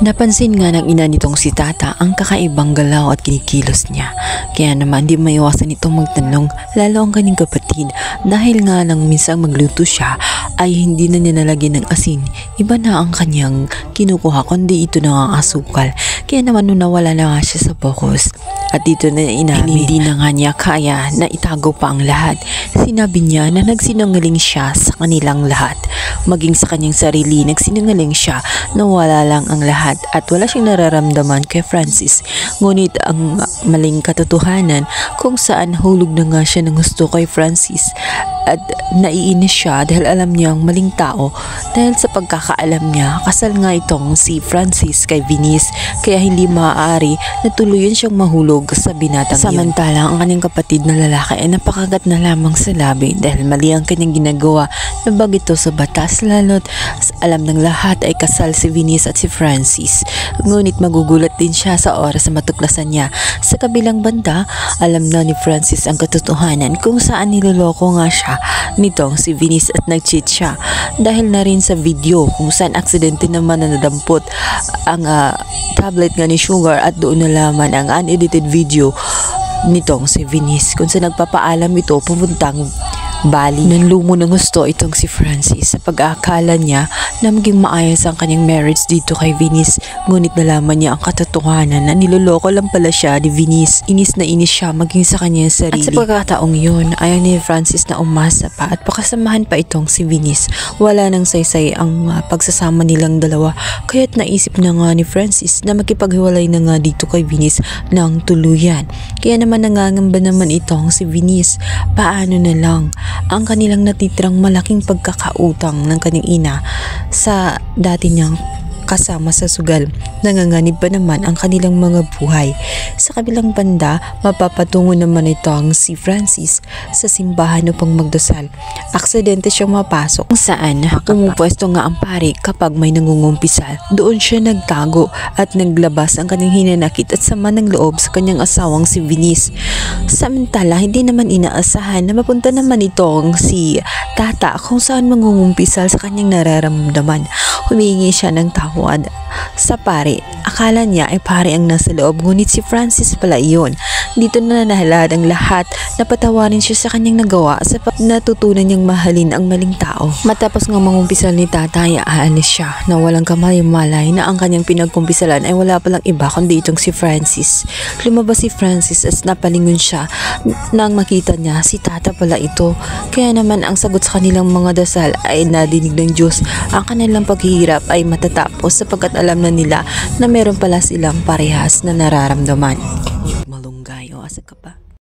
Napansin nga ng ina nitong si Tata ang kakaibang galaw at kinikilos niya. Kaya naman di maiwasan itong magtanong, lalo ang kanyang kapatid, dahil nga nang minsang magluto siya ay hindi na niya nalagyan ng asin. Iba na ang kanyang kinukuha kundi ito na ang asukal. Kaya naman nung nawala na nga siya sa focus at dito na inamin, hindi na nga niya kaya na itago pa ang lahat. Sinabi niya na nagsinungaling siya sa kanilang lahat. Maging sa kanyang sarili, nagsinungaling siya na wala lang ang lahat at wala siyang nararamdaman kay Francis. Ngunit ang maling katotohanan kung saan hulog na nga siya ng gusto kay Francis at naiinis siya dahil alam niya ang maling tao. Dahil sa pagkakaalam niya, kasal nga itong si Francis kay Venice, kaya hindi maaari na tuluyan siyang mahulog sa binatang yun. Samantala ang kanyang kapatid na lalaki ay napakagat na lamang sa labi dahil mali ang kanyang ginagawa na bagito sa batas, lalo't alam ng lahat ay kasal si Venice at si Francis. Ngunit magugulat din siya sa oras na matuklasan niya. Sa kabilang banda, alam na ni Francis ang katotohanan kung saan niloloko nga siya nitong si Venice at nag-cheat siya dahil na rin sa video kung saan aksidente naman na nadampot ang tablet nga ni Sugar at doon nalaman ang unedited video nitong si Venice kung saan nagpapaalam ito pupuntang Bali. Nanlumo ng gusto itong si Francis sa pag-aakala niya na maging maayos ang kanyang marriage dito kay Venice, ngunit nalaman niya ang katotohanan na niloloko lang pala siya ni Venice. Inis na inis siya maging sa kanyang sarili. At sa pagkataong yun, ayaw ni Francis na umasa pa at pakasamahan pa itong si Venice. Wala nang saysay ang pagsasama nilang dalawa, kaya't naisip na nga ni Francis na makipaghiwalay na nga dito kay Venice ng tuluyan. Kaya naman nangangamba naman itong si Venice, paano na lang ang kanilang natitirang malaking pagkakautang ng kanyang ina sa dati niyang kasama sa sugal. Nanganganib pa naman ang kanilang mga buhay. Sa kabilang banda, mapapatungo naman ito ang si Francis sa simbahan upang magdasal. Aksidente siyang mapasok kung saan pumupwesto nga ang pari kapag may nangungumpisal. Doon siya nagtago at naglabas ang kanyang hinanakit at sama ng loob sa kanyang asawang si Venice. Samantala, hindi naman inaasahan na mapunta naman itong si Tata kung saan mangungumpisal sa kanyang nararamdaman. Humingi siya ng tawad sa pare. Akala niya ay pare ang nasa loob, ngunit si Francis pala iyon. Dito na nahalad ang lahat, napatawarin siya sa kanyang nagawa sa natutunan niyang mahalin ang maling tao. Matapos nga mangumpisal ni Tatay, aalis siya na walang kamalay-malay na ang kanyang pinagkumpisalan ay wala palang iba kundi itong si Francis. Lumabas si Francis at napalingon siya nang makita niya si Tata pala ito. Kaya naman ang sagot sa kanilang mga dasal ay nadinig ng Diyos. Ang kanilang paghihirap ay matatapos sapagkat alam na nila na meron pala silang parehas na nararamdaman. Malunggay o asa ka pa?